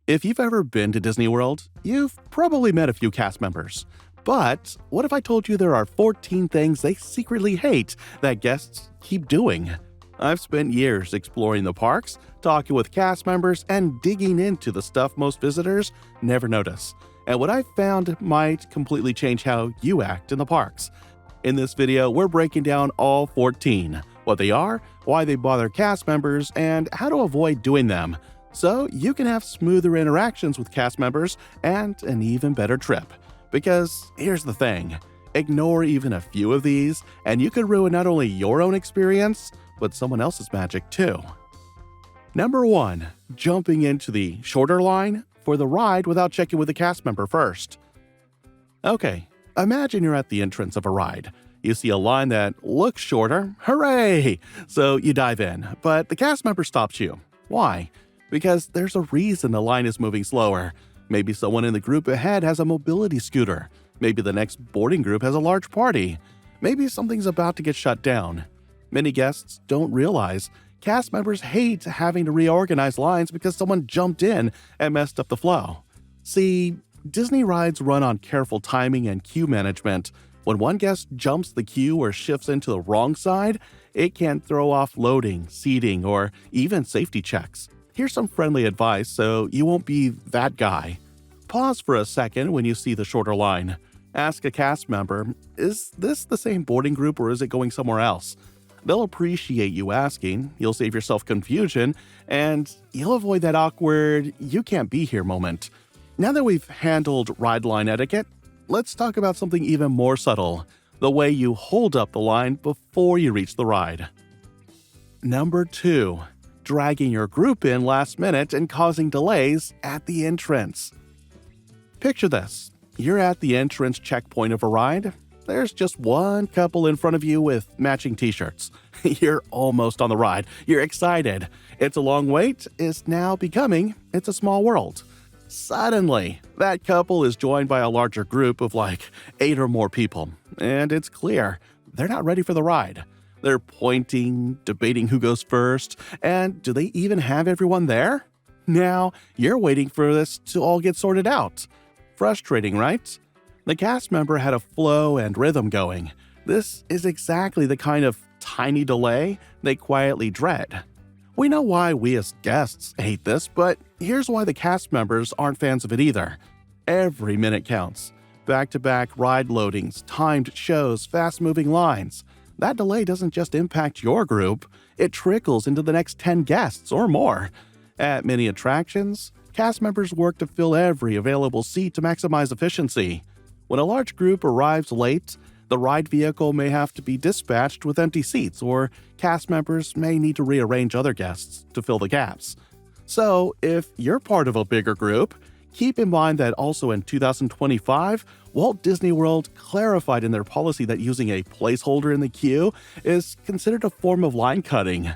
If you've ever been to Disney World, you've probably met a few cast members. But what if I told you there are 14 things they secretly hate that guests keep doing? I've spent years exploring the parks, talking with cast members, and digging into the stuff most visitors never notice. And what I've found might completely change how you act in the parks. In this video, we're breaking down all 14, what they are, why they bother cast members, and how to avoid doing them, so you can have smoother interactions with cast members and an even better trip. Because here's the thing, ignore even a few of these, and you could ruin not only your own experience, but someone else's magic too. Number 1. Jumping into the shorter line for the ride without checking with the cast member first. Okay, imagine you're at the entrance of a ride. You see a line that looks shorter, hooray! So you dive in, but the cast member stops you. Why? Because there's a reason the line is moving slower. Maybe someone in the group ahead has a mobility scooter. Maybe the next boarding group has a large party. Maybe something's about to get shut down. Many guests don't realize cast members hate having to reorganize lines because someone jumped in and messed up the flow. See, Disney rides run on careful timing and queue management. When one guest jumps the queue or shifts into the wrong side, it can throw off loading, seating, or even safety checks. Here's some friendly advice so you won't be that guy. Pause for a second when you see the shorter line. Ask a cast member, is this the same boarding group or is it going somewhere else? They'll appreciate you asking, you'll save yourself confusion, and you'll avoid that awkward, you can't be here moment. Now that we've handled ride line etiquette, let's talk about something even more subtle, the way you hold up the line before you reach the ride. Number 2. Dragging your group in last minute and causing delays at the entrance. Picture this. You're at the entrance checkpoint of a ride. There's just one couple in front of you with matching t-shirts. You're almost on the ride. You're excited. It's a long wait. It's now becoming It's a Small World. Suddenly, that couple is joined by a larger group of like 8 or more people. And it's clear they're not ready for the ride. They're pointing, debating who goes first, and do they even have everyone there? Now, you're waiting for this to all get sorted out. Frustrating, right? The cast member had a flow and rhythm going. This is exactly the kind of tiny delay they quietly dread. We know why we as guests hate this, but here's why the cast members aren't fans of it either. Every minute counts. Back-to-back ride loadings, timed shows, fast-moving lines. That delay doesn't just impact your group, it trickles into the next 10 guests or more. At many attractions, cast members work to fill every available seat to maximize efficiency. When a large group arrives late, the ride vehicle may have to be dispatched with empty seats, or cast members may need to rearrange other guests to fill the gaps. So, if you're part of a bigger group, keep in mind that also in 2025, Walt Disney World clarified in their policy that using a placeholder in the queue is considered a form of line cutting.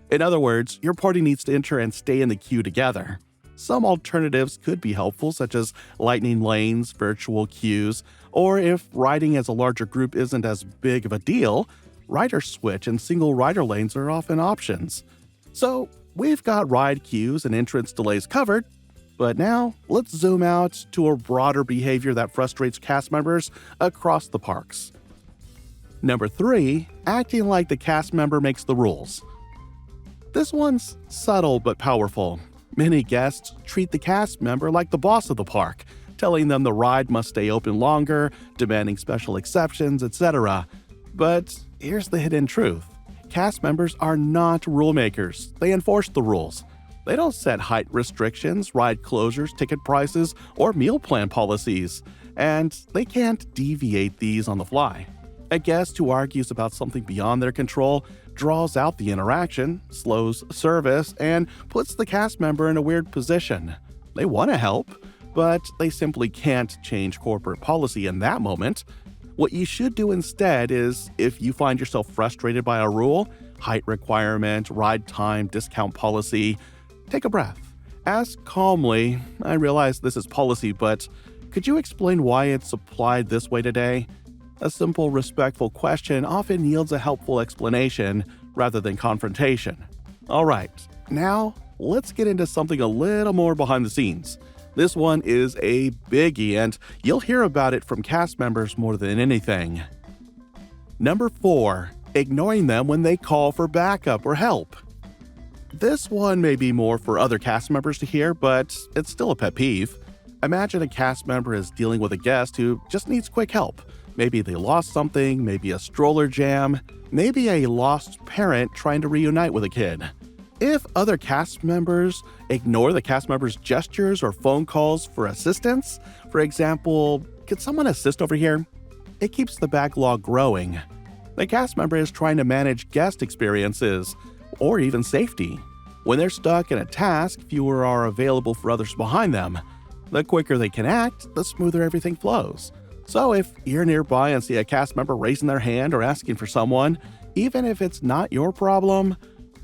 In other words, your party needs to enter and stay in the queue together. Some alternatives could be helpful, such as lightning lanes, virtual queues, or if riding as a larger group isn't as big of a deal, rider switch and single rider lanes are often options. So, we've got ride queues and entrance delays covered. But now, let's zoom out to a broader behavior that frustrates cast members across the parks. Number 3. Acting like the cast member makes the rules. This one's subtle but powerful. Many guests treat the cast member like the boss of the park, telling them the ride must stay open longer, demanding special exceptions, etc. But here's the hidden truth. Cast members are not rule makers. They enforce the rules. They don't set height restrictions, ride closures, ticket prices, or meal plan policies, and they can't deviate these on the fly. A guest who argues about something beyond their control draws out the interaction, slows service, and puts the cast member in a weird position. They want to help, but they simply can't change corporate policy in that moment. What you should do instead is, if you find yourself frustrated by a rule, height requirement, ride time, discount policy, take a breath. Ask calmly, I realize this is policy, but could you explain why it's applied this way today? A simple, respectful question often yields a helpful explanation rather than confrontation. Alright, now let's get into something a little more behind the scenes. This one is a biggie, and you'll hear about it from cast members more than anything. Number 4. Ignoring them when they call for backup or help. This one may be more for other cast members to hear, but it's still a pet peeve. Imagine a cast member is dealing with a guest who just needs quick help. Maybe they lost something, maybe a stroller jam, maybe a lost parent trying to reunite with a kid. If other cast members ignore the cast member's gestures or phone calls for assistance, for example, could someone assist over here? It keeps the backlog growing. The cast member is trying to manage guest experiences or even safety. When they're stuck in a task, fewer are available for others behind them. The quicker they can act, the smoother everything flows. So if you're nearby and see a cast member raising their hand or asking for someone, even if it's not your problem,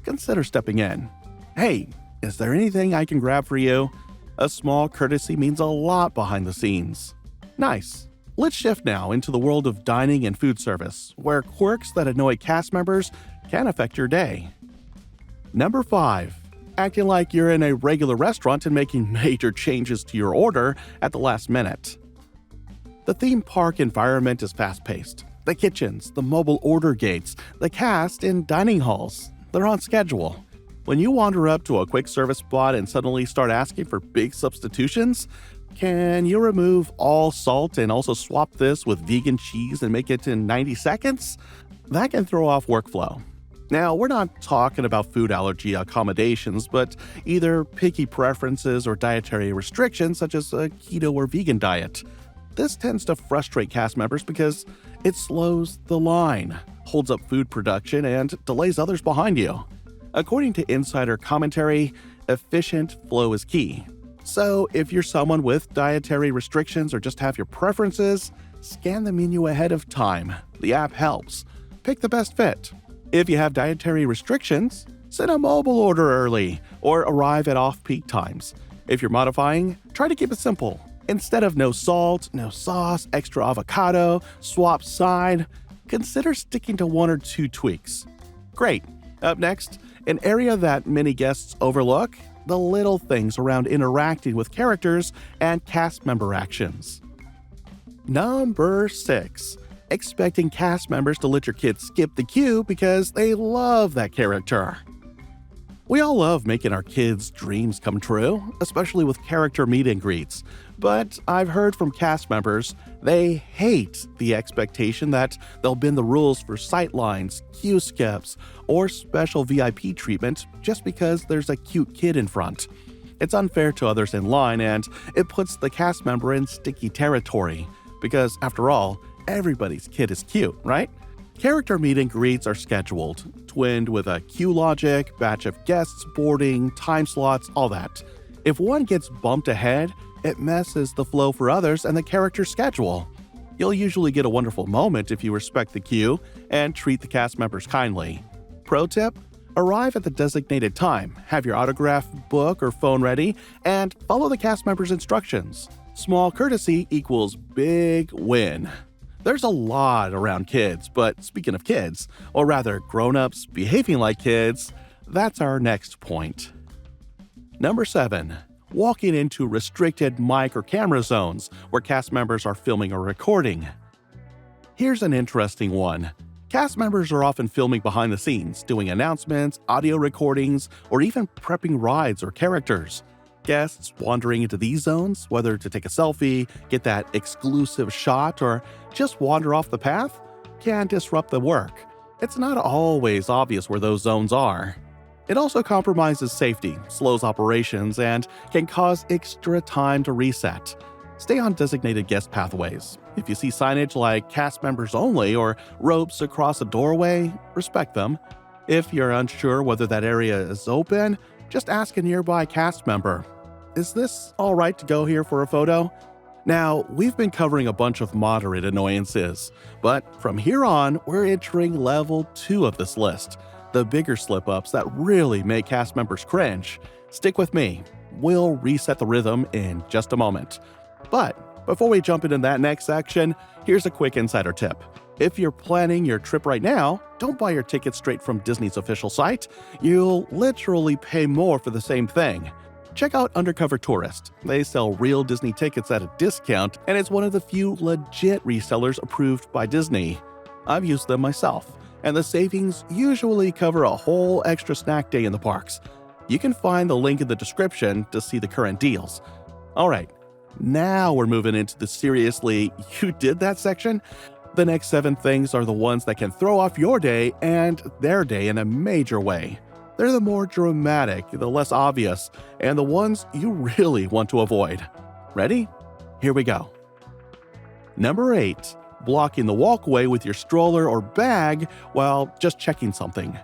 consider stepping in. Hey, is there anything I can grab for you? A small courtesy means a lot behind the scenes. Nice. Let's shift now into the world of dining and food service, where quirks that annoy cast members can affect your day. Number 5. Acting like you're in a regular restaurant and making major changes to your order at the last minute. The theme park environment is fast-paced. The kitchens, the mobile order gates, the cast in dining halls, they're on schedule. When you wander up to a quick service spot and suddenly start asking for big substitutions, can you remove all salt and also swap this with vegan cheese and make it in 90 seconds? That can throw off workflow. Now, we're not talking about food allergy accommodations, but either picky preferences or dietary restrictions such as a keto or vegan diet. This tends to frustrate cast members because it slows the line, holds up food production, and delays others behind you. According to insider commentary, efficient flow is key. So if you're someone with dietary restrictions or just have your preferences, scan the menu ahead of time. The app helps. Pick the best fit. If you have dietary restrictions, send a mobile order early or arrive at off-peak times. If you're modifying, try to keep it simple. Instead of no salt, no sauce, extra avocado, swap side, consider sticking to 1 or 2 tweaks. Great. Up next, an area that many guests overlook, the little things around interacting with characters and cast member actions. Number 6. Expecting cast members to let your kids skip the queue because they love that character. We all love making our kids' dreams come true, especially with character meet and greets. But I've heard from cast members they hate the expectation that they'll bend the rules for sightlines, queue skips, or special VIP treatment just because there's a cute kid in front. It's unfair to others in line, and it puts the cast member in sticky territory. Because, after all, everybody's kid is cute, right? Character meet and greets are scheduled, twinned with a queue logic, batch of guests boarding, time slots, all that. If one gets bumped ahead, it messes the flow for others and the character schedule. You'll usually get a wonderful moment if you respect the queue and treat the cast members kindly. Pro tip: arrive at the designated time, have your autograph, book, or phone ready, and follow the cast members' instructions. Small courtesy equals big win. There's a lot around kids, but speaking of kids, or rather grown-ups behaving like kids, that's our next point. Number 7. Walking into restricted mic or camera zones where cast members are filming or recording. Here's an interesting one. Cast members are often filming behind the scenes, doing announcements, audio recordings, or even prepping rides or characters. Guests wandering into these zones, whether to take a selfie, get that exclusive shot, or just wander off the path, can disrupt the work. It's not always obvious where those zones are. It also compromises safety, slows operations, and can cause extra time to reset. Stay on designated guest pathways. If you see signage like cast members only or ropes across a doorway, respect them. If you're unsure whether that area is open, just ask a nearby cast member. Is this all right to go here for a photo? Now, we've been covering a bunch of moderate annoyances, but from here on, we're entering level 2 of this list, the bigger slip-ups that really make cast members cringe. Stick with me. We'll reset the rhythm in just a moment. But Before we jump into that next section, here's a quick insider tip. If you're planning your trip right now, don't buy your tickets straight from Disney's official site. You'll literally pay more for the same thing. Check out Undercover Tourist. They sell real Disney tickets at a discount, and it's one of the few legit resellers approved by Disney. I've used them myself, and the savings usually cover a whole extra snack day in the parks. You can find the link in the description to see the current deals. Alright, now we're moving into the seriously you did that section. The next 7 things are the ones that can throw off your day and their day in a major way. They're the more dramatic, the less obvious, and the ones you really want to avoid. Ready? Here we go. Number 8. Blocking the walkway with your stroller or bag while just checking something.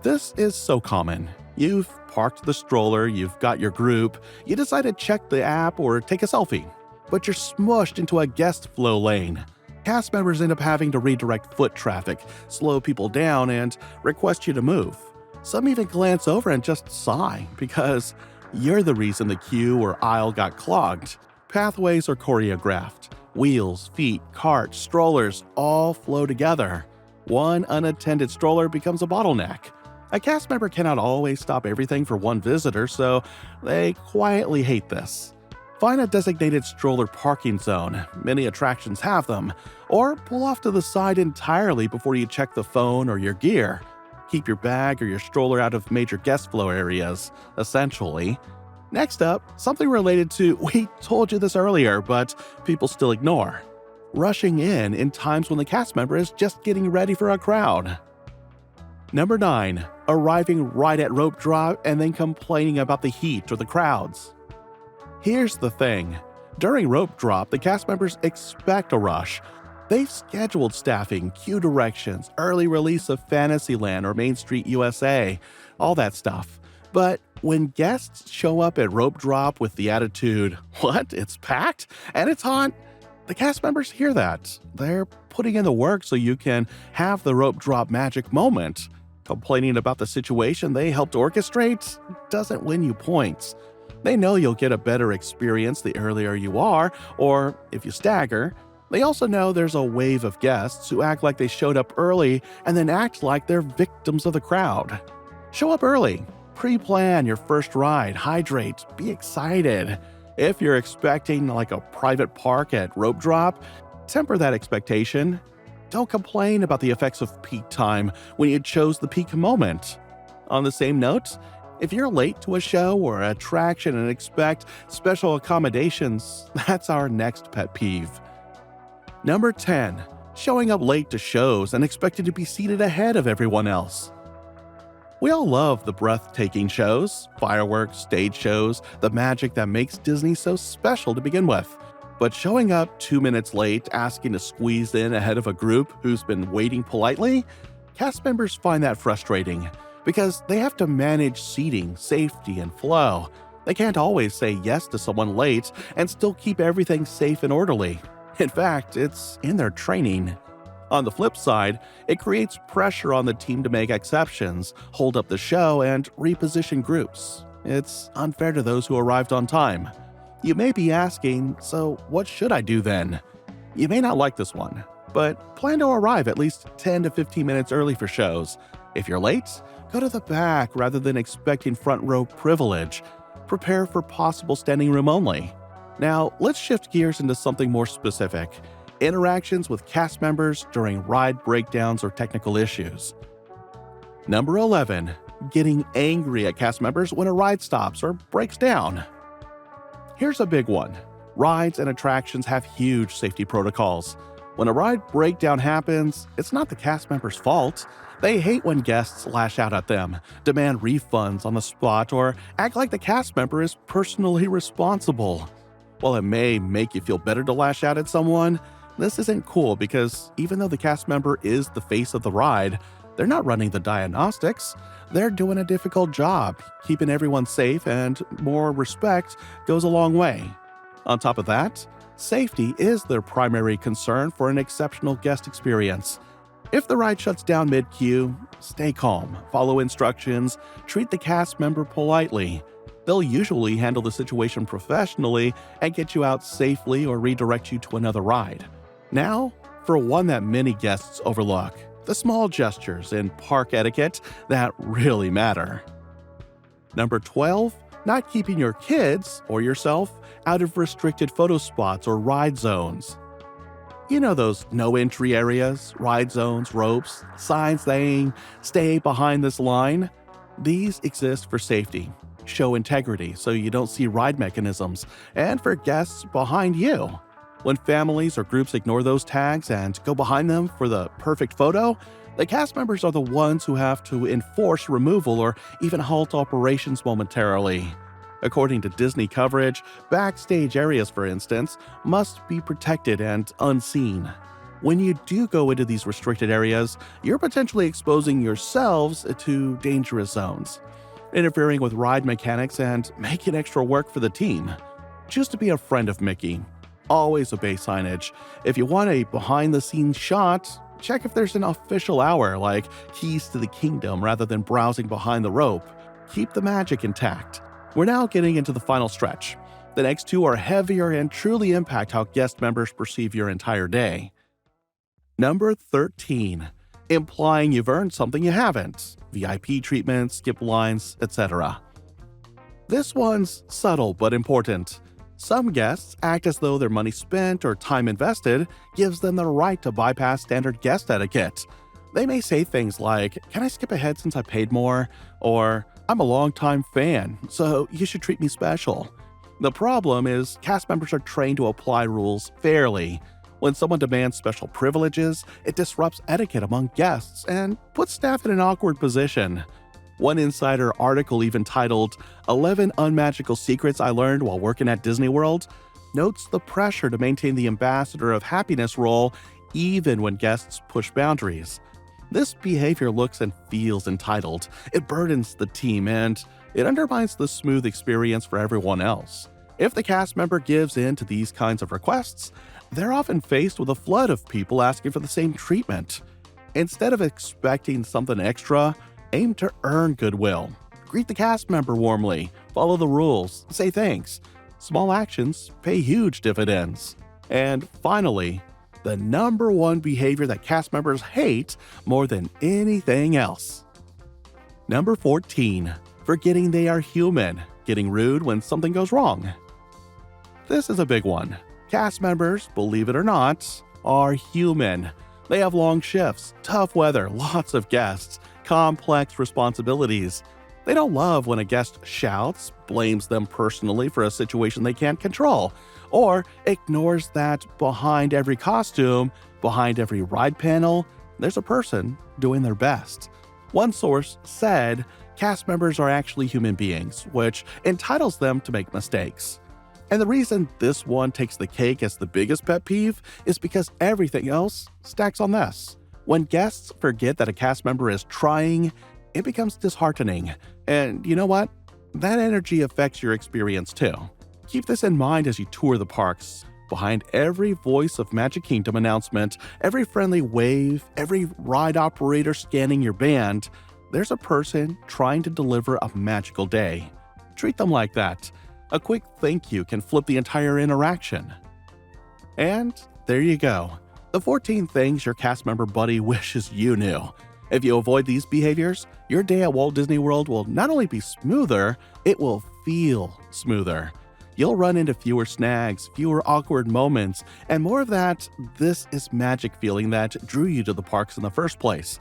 This is so common. You've parked the stroller, you've got your group, you decide to check the app or take a selfie, but you're smushed into a guest flow lane. Cast members end up having to redirect foot traffic, slow people down, and request you to move. Some even glance over and just sigh because you're the reason the queue or aisle got clogged. Pathways are choreographed. Wheels, feet, carts, strollers all flow together. One unattended stroller becomes a bottleneck. A cast member cannot always stop everything for one visitor, so they quietly hate this. Find a designated stroller parking zone, many attractions have them, or pull off to the side entirely before you check the phone or your gear. Keep your bag or your stroller out of major guest flow areas, essentially. Next up, something related to we told you this earlier, but people still ignore. Rushing in times when the cast member is just getting ready for a crowd. Number 9. Arriving right at rope drop and then complaining about the heat or the crowds. Here's the thing. During rope drop, the cast members expect a rush. They've scheduled staffing, queue directions, early release of Fantasyland or Main Street USA, all that stuff. But when guests show up at rope drop with the attitude, "What? It's packed? And it's hot?" The cast members hear that. They're putting in the work so you can have the rope drop magic moment. Complaining about the situation they helped orchestrate doesn't win you points. They know you'll get a better experience the earlier you are, or if you stagger. They also know there's a wave of guests who act like they showed up early and then act like they're victims of the crowd. Show up early. Pre-plan your first ride. Hydrate. Be excited. If you're expecting like a private park at rope drop, temper that expectation. Don't complain about the effects of peak time when you chose the peak moment. On the same note, if you're late to a show or attraction and expect special accommodations, that's our next pet peeve. Number 10. Showing up late to shows and expecting to be seated ahead of everyone else. We all love the breathtaking shows, fireworks, stage shows, the magic that makes Disney so special to begin with. But showing up 2 minutes late, asking to squeeze in ahead of a group who's been waiting politely, cast members find that frustrating because they have to manage seating, safety, and flow. They can't always say yes to someone late and still keep everything safe and orderly. In fact, it's in their training. On the flip side, it creates pressure on the team to make exceptions, hold up the show, and reposition groups. It's unfair to those who arrived on time. You may be asking, so what should I do then? You may not like this one, but plan to arrive at least 10 to 15 minutes early for shows. If you're late, go to the back rather than expecting front row privilege. Prepare for possible standing room only. Now, let's shift gears into something more specific. Interactions with cast members during ride breakdowns or technical issues. Number 11. Getting angry at cast members when a ride stops or breaks down. Here's a big one. Rides and attractions have huge safety protocols. When a ride breakdown happens, it's not the cast member's fault. They hate when guests lash out at them, demand refunds on the spot, or act like the cast member is personally responsible. While it may make you feel better to lash out at someone, this isn't cool because even though the cast member is the face of the ride, they're not running the diagnostics. They're doing a difficult job. Keeping everyone safe and more respect goes a long way. On top of that, safety is their primary concern for an exceptional guest experience. If the ride shuts down mid-queue, stay calm, follow instructions, treat the cast member politely. They'll usually handle the situation professionally and get you out safely or redirect you to another ride. Now, for one that many guests overlook, the small gestures in park etiquette that really matter. Number 12, not keeping your kids or yourself out of restricted photo spots or ride zones. You know those no entry areas, ride zones, ropes, signs saying, "Stay behind this line"? These exist for safety, show integrity so you don't see ride mechanisms, and for guests behind you. When families or groups ignore those tags and go behind them for the perfect photo, the cast members are the ones who have to enforce removal or even halt operations momentarily. According to Disney coverage, backstage areas, for instance, must be protected and unseen. When you do go into these restricted areas, you're potentially exposing yourselves to dangerous zones, interfering with ride mechanics and making extra work for the team. Choose to be a friend of Mickey. Always obey signage. If you want a behind-the-scenes shot, check if there's an official hour like Keys to the Kingdom rather than browsing behind the rope. Keep the magic intact. We're now getting into the final stretch. The next two are heavier and truly impact how guest members perceive your entire day. Number 13. Implying you've earned something you haven't. VIP treatments, skip lines, etc. This one's subtle but important. Some guests act as though their money spent or time invested gives them the right to bypass standard guest etiquette. They may say things like, "Can I skip ahead since I paid more?" Or, "I'm a longtime fan, so you should treat me special." The problem is cast members are trained to apply rules fairly. When someone demands special privileges, it disrupts etiquette among guests and puts staff in an awkward position. One insider article, even titled 11 Unmagical Secrets I Learned While Working at Disney World, notes the pressure to maintain the ambassador of happiness role even when guests push boundaries. This behavior looks and feels entitled, it burdens the team, and it undermines the smooth experience for everyone else. If the cast member gives in to these kinds of requests, they're often faced with a flood of people asking for the same treatment. Instead of expecting something extra, aim to earn goodwill. Greet the cast member warmly, follow the rules, say thanks. Small actions pay huge dividends. And finally, the number one behavior that cast members hate more than anything else. Number 14. Forgetting they are human, getting rude when something goes wrong. This is a big one. Cast members, believe it or not, are human. They have long shifts, tough weather, lots of guests, complex responsibilities. They don't love when a guest shouts, blames them personally for a situation they can't control, or ignores that behind every costume, behind every ride panel, there's a person doing their best. One source said, cast members are actually human beings, which entitles them to make mistakes. And the reason this one takes the cake as the biggest pet peeve is because everything else stacks on this. When guests forget that a cast member is trying, it becomes disheartening. And you know what? That energy affects your experience too. Keep this in mind as you tour the parks. Behind every Voice of Magic Kingdom announcement, every friendly wave, every ride operator scanning your band, there's a person trying to deliver a magical day. Treat them like that. A quick thank you can flip the entire interaction. And there you go. The 14 things your cast member buddy wishes you knew. If you avoid these behaviors, your day at Walt Disney World will not only be smoother, it will feel smoother. You'll run into fewer snags, fewer awkward moments, and more of that "this is magic" feeling that drew you to the parks in the first place.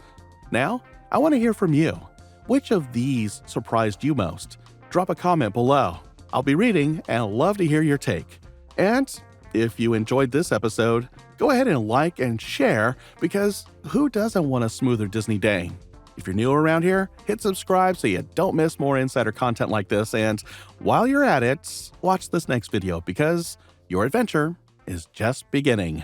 Now, I want to hear from you. Which of these surprised you most? Drop a comment below. I'll be reading and love to hear your take. And if you enjoyed this episode, go ahead and like and share, because who doesn't want a smoother Disney day? If you're new around here, hit subscribe so you don't miss more insider content like this. And while you're at it, watch this next video because your adventure is just beginning.